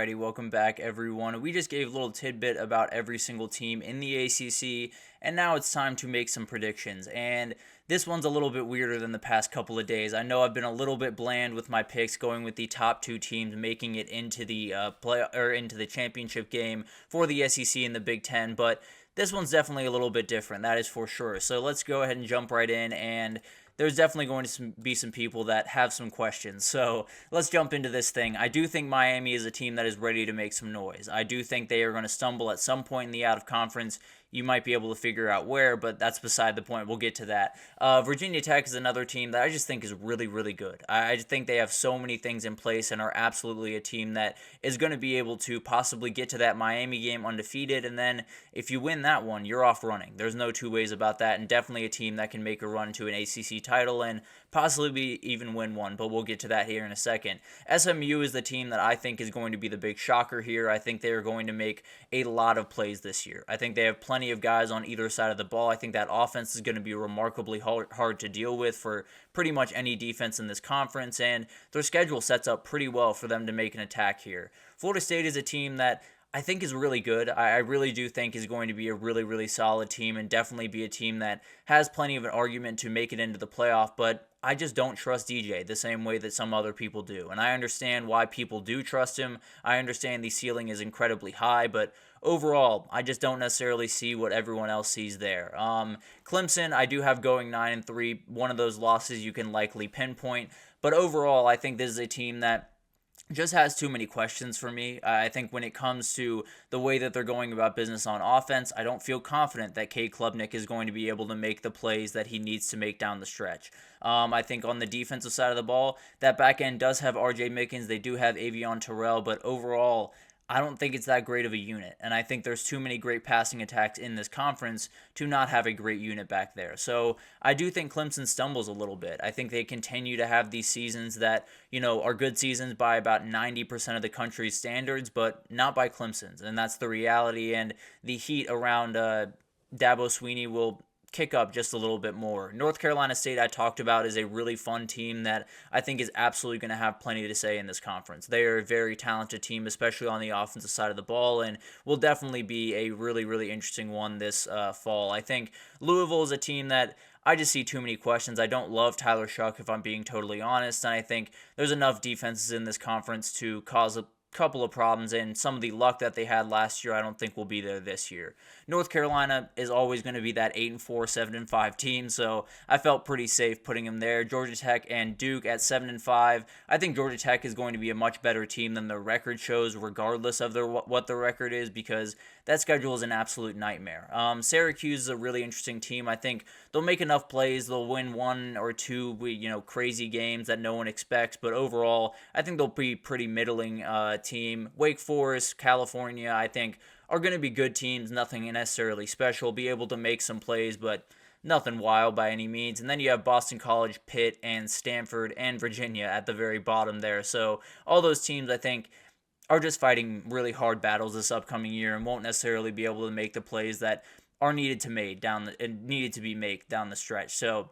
Alrighty, welcome back everyone. We just gave a little tidbit about every single team in the ACC, and now it's time to make some predictions. And this one's a little bit weirder than the past couple of days. I know I've been a little bit bland with my picks, going with the top two teams making it into the into the championship game for the SEC and the Big Ten, but this one's definitely a little bit different. That is for sure. So let's go ahead and jump right in and there's definitely going to be some people that have some questions. So let's jump into this thing. I do think Miami is a team that is ready to make some noise. I do think they are going to stumble at some point in the out of conference. You might be able to figure out where, but that's beside the point. We'll get to that. Virginia Tech is another team that I just think is really, really good. I just think they have so many things in place and are absolutely a team that is going to be able to possibly get to that Miami game undefeated. And then if you win that one, you're off running. There's no two ways about that. And definitely a team that can make a run to an ACC title and possibly even win one, but we'll get to that here in a second. SMU is the team that I think is going to be the big shocker here. I think they are going to make a lot of plays this year. I think they have plenty of guys on either side of the ball. I think that offense is going to be remarkably hard to deal with for pretty much any defense in this conference, and their schedule sets up pretty well for them to make an attack here. Florida State is a team that I think is really good. I really do think is going to be a really, really solid team and definitely be a team that has plenty of an argument to make it into the playoff, but I just don't trust DJ the same way that some other people do. And I understand why people do trust him. I understand the ceiling is incredibly high, but overall, I just don't necessarily see what everyone else sees there. Clemson, I do have going 9-3. One of those losses you can likely pinpoint, but overall, I think this is a team that just has too many questions for me. I think when it comes to the way that they're going about business on offense, I don't feel confident that Cade Klubnik is going to be able to make the plays that he needs to make down the stretch. I think on the defensive side of the ball, that back end does have RJ Mickens. They do have Avion Terrell, but overall, I don't think it's that great of a unit, and I think there's too many great passing attacks in this conference to not have a great unit back there. So I do think Clemson stumbles a little bit. I think they continue to have these seasons that, are good seasons by about 90% of the country's standards, but not by Clemson's, and that's the reality, and the heat around Dabo Swinney will kick up just a little bit more. North Carolina State, I talked about, is a really fun team that I think is absolutely going to have plenty to say in this conference. They are a very talented team, especially on the offensive side of the ball, and will definitely be a really, really interesting one this fall. I think Louisville is a team that I just see too many questions. I don't love Tyler Shuck, if I'm being totally honest, and I think there's enough defenses in this conference to cause a couple of problems, and some of the luck that they had last year I don't think will be there this year. North Carolina is always going to be that 8-4, 7-5 team, so I felt pretty safe putting them there. Georgia Tech and Duke at 7-5. I think Georgia Tech is going to be a much better team than their record shows, regardless of what their record is, because that schedule is an absolute nightmare. Syracuse is a really interesting team. I think they'll make enough plays. They'll win one or two, crazy games that no one expects, but overall, I think they'll be pretty middling team. Wake Forest, California, I think are going to be good teams, nothing necessarily special, be able to make some plays, but nothing wild by any means. And then you have Boston College, Pitt, and Stanford, and Virginia at the very bottom there. So all those teams, I think, are just fighting really hard battles this upcoming year and won't necessarily be able to make the plays that are needed to be made down the stretch. So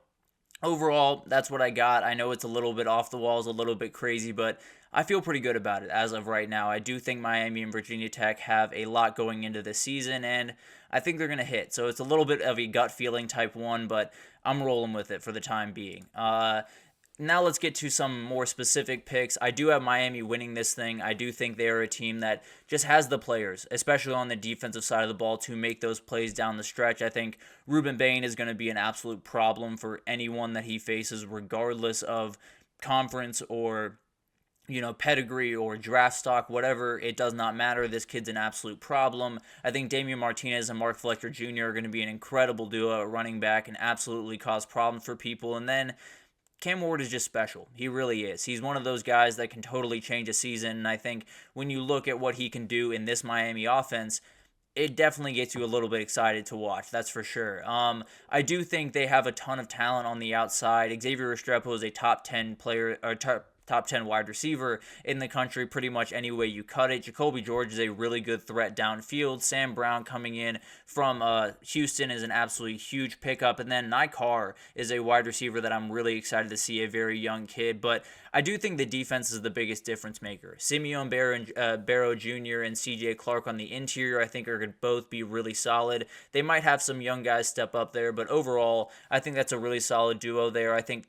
overall, that's what I got. I know it's a little bit off the walls, a little bit crazy, but I feel pretty good about it as of right now. I do think Miami and Virginia Tech have a lot going into this season, and I think they're going to hit. So it's a little bit of a gut feeling type one, but I'm rolling with it for the time being. Now let's get to some more specific picks. I do have Miami winning this thing. I do think they are a team that just has the players, especially on the defensive side of the ball, to make those plays down the stretch. I think Ruben Bain is going to be an absolute problem for anyone that he faces, regardless of conference or pedigree or draft stock, whatever, it does not matter. This kid's an absolute problem. I think Damian Martinez and Mark Fletcher Jr. are going to be an incredible duo at running back and absolutely cause problems for people. And then Cam Ward is just special. He really is. He's one of those guys that can totally change a season, and I think when you look at what he can do in this Miami offense, it definitely gets you a little bit excited to watch, that's for sure. I do think they have a ton of talent on the outside. Xavier Restrepo is a top 10 player, or top 10 wide receiver in the country pretty much any way you cut it. Jacoby George is a really good threat downfield. Sam Brown coming in from Houston is an absolutely huge pickup. And then Nikar is a wide receiver that I'm really excited to see, a very young kid. But I do think the defense is the biggest difference maker. Simeon Barrow Jr. and CJ Clark on the interior, I think, are going to both be really solid. They might have some young guys step up there, but overall, I think that's a really solid duo there. I think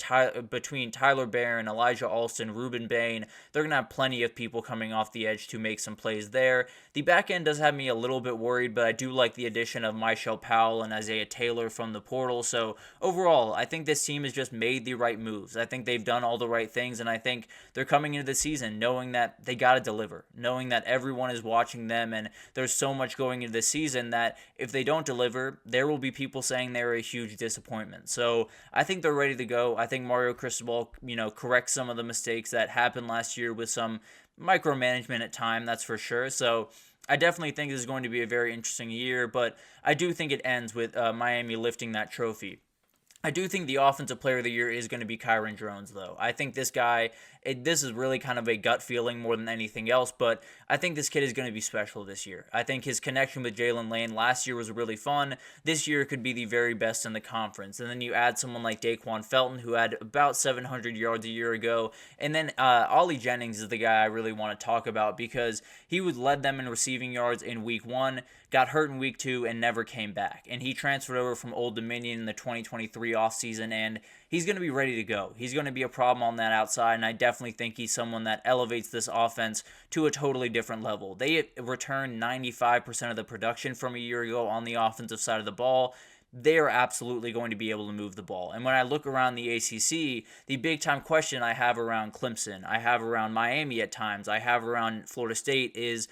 between Tyler Barron, Elijah Alston, Ruben Bain, they're going to have plenty of people coming off the edge to make some plays there. The back end does have me a little bit worried, but I do like the addition of Michelle Powell and Isaiah Taylor from the portal. So overall, I think this team has just made the right moves. I think they've done all the right things, and I think they're coming into the season knowing that they got to deliver, knowing that everyone is watching them, and there's so much going into the season that if they don't deliver, there will be people saying they're a huge disappointment. So I think they're ready to go. I think Mario Cristobal, corrects some of the mistakes that happened last year with some micromanagement at time, that's for sure. So I definitely think this is going to be a very interesting year, but I do think it ends with Miami lifting that trophy. I do think the Offensive Player of the Year is going to be Kyron Drones, though. I think this guy, this is really kind of a gut feeling more than anything else, but I think this kid is going to be special this year. I think his connection with Jalen Lane last year was really fun. This year could be the very best in the conference. And then you add someone like Daquan Felton, who had about 700 yards a year ago. And then Ollie Jennings is the guy I really want to talk about because he led them in receiving yards in week 1, got hurt in week 2, and never came back. And he transferred over from Old Dominion in the 2023 offseason, and he's going to be ready to go. He's going to be a problem on that outside, and I definitely think he's someone that elevates this offense to a totally different level. They returned 95% of the production from a year ago on the offensive side of the ball. They are absolutely going to be able to move the ball. And when I look around the ACC, the big-time question I have around Clemson, I have around Miami at times, I have around Florida State is,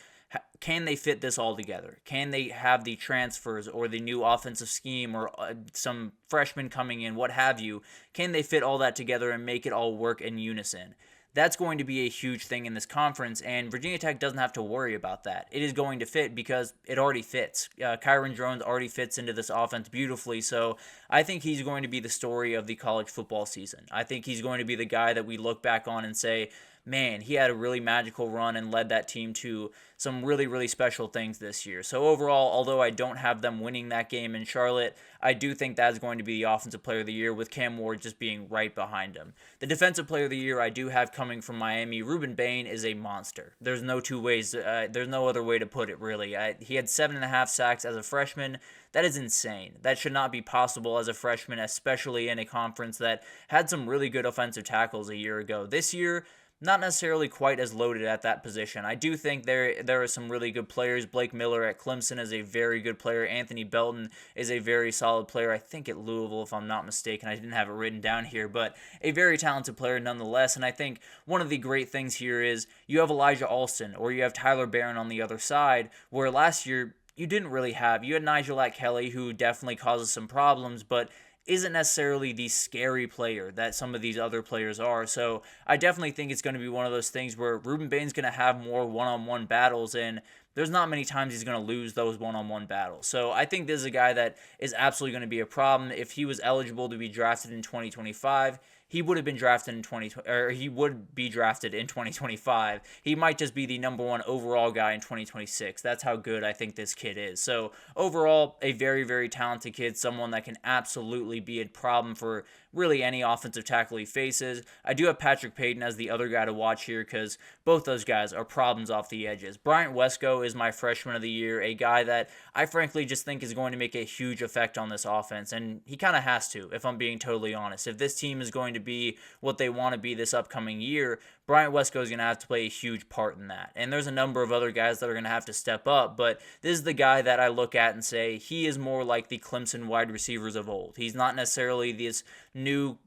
can they fit this all together? Can they have the transfers or the new offensive scheme or some freshmen coming in, what have you? Can they fit all that together and make it all work in unison? That's going to be a huge thing in this conference, and Virginia Tech doesn't have to worry about that. It is going to fit because it already fits. Kyron Drones already fits into this offense beautifully, so I think he's going to be the story of the college football season. I think he's going to be the guy that we look back on and say, man, he had a really magical run and led that team to some really, really special things this year. So overall, although I don't have them winning that game in Charlotte, I do think that's going to be the Offensive Player of the Year with Cam Ward just being right behind him. The Defensive Player of the Year I do have coming from Miami. Ruben Bain is a monster. There's no two ways. There's no other way to put it, really. He had 7.5 sacks as a freshman. That is insane. That should not be possible as a freshman, especially in a conference that had some really good offensive tackles a year ago. This year, not necessarily quite as loaded at that position. I do think there are some really good players. Blake Miller at Clemson is a very good player. Anthony Belton is a very solid player. I think at Louisville, if I'm not mistaken. I didn't have it written down here, but a very talented player nonetheless. And I think one of the great things here is you have Elijah Alston or you have Tyler Barron on the other side, where last year you didn't really have. You had Nigel Kelly, who definitely causes some problems, but isn't necessarily the scary player that some of these other players are. So I definitely think it's going to be one of those things where Ruben Bain's going to have more one-on-one battles, and there's not many times he's going to lose those one-on-one battles. So I think this is a guy that is absolutely going to be a problem. If he was eligible to be drafted in 2025, he would have been drafted in 2020, or he would be drafted in 2025. He might just be the number 1 overall guy in 2026. That's how good I think this kid is. So overall, a very, very talented kid, someone that can absolutely be a problem for really any offensive tackle he faces. I do have Patrick Payton as the other guy to watch here because both those guys are problems off the edges. Bryant Wesco is my freshman of the year, a guy that I frankly just think is going to make a huge effect on this offense, and he kind of has to, if I'm being totally honest. If this team is going to be what they want to be this upcoming year, Bryant Wesco is going to have to play a huge part in that. And there's a number of other guys that are going to have to step up, but this is the guy that I look at and say he is more like the Clemson wide receivers of old. He's not necessarily this new,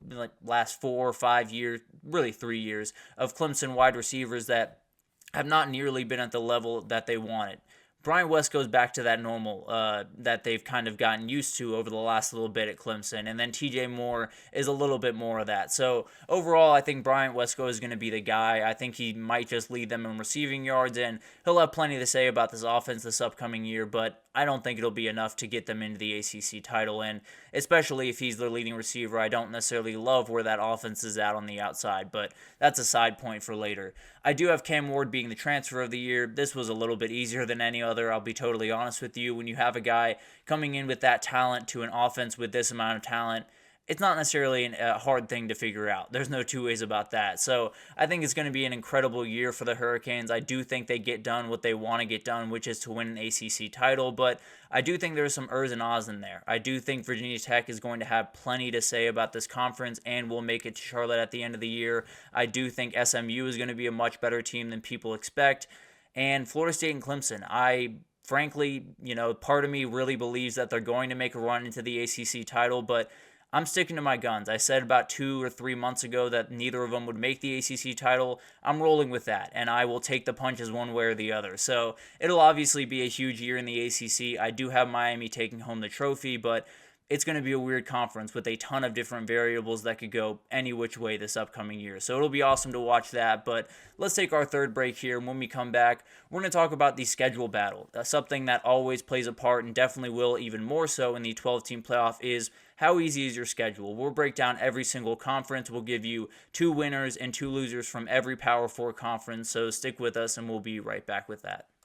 last 4 or 5 years, really 3 years, of Clemson wide receivers that have not nearly been at the level that they wanted. Bryant West goes back to that normal that they've kind of gotten used to over the last little bit at Clemson, and then TJ Moore is a little bit more of that. So overall, I think Bryant Wesco is going to be the guy. I think he might just lead them in receiving yards, and he'll have plenty to say about this offense this upcoming year, but I don't think it'll be enough to get them into the ACC title. And especially if he's their leading receiver, I don't necessarily love where that offense is at on the outside, but that's a side point for later. I do have Cam Ward being the transfer of the year. This was a little bit easier than any other, I'll be totally honest with you. When you have a guy coming in with that talent to an offense with this amount of talent, it's not necessarily a hard thing to figure out. There's no two ways about that. So I think it's going to be an incredible year for the Hurricanes. I do think they get done what they want to get done, which is to win an ACC title. But I do think there's some ers and ahs in there. I do think Virginia Tech is going to have plenty to say about this conference and will make it to Charlotte at the end of the year. I do think SMU is going to be a much better team than people expect. And Florida State and Clemson, frankly, part of me really believes that they're going to make a run into the ACC title, but I'm sticking to my guns. I said about 2 or 3 months ago that neither of them would make the ACC title. I'm rolling with that, and I will take the punches one way or the other. So it'll obviously be a huge year in the ACC. I do have Miami taking home the trophy, but it's going to be a weird conference with a ton of different variables that could go any which way this upcoming year. So it'll be awesome to watch that. But let's take our third break here. And when we come back, we're going to talk about the schedule battle. Something that always plays a part and definitely will even more so in the 12-team playoff is how easy is your schedule. We'll break down every single conference. We'll give you 2 winners and 2 losers from every Power 4 conference. So stick with us and we'll be right back with that.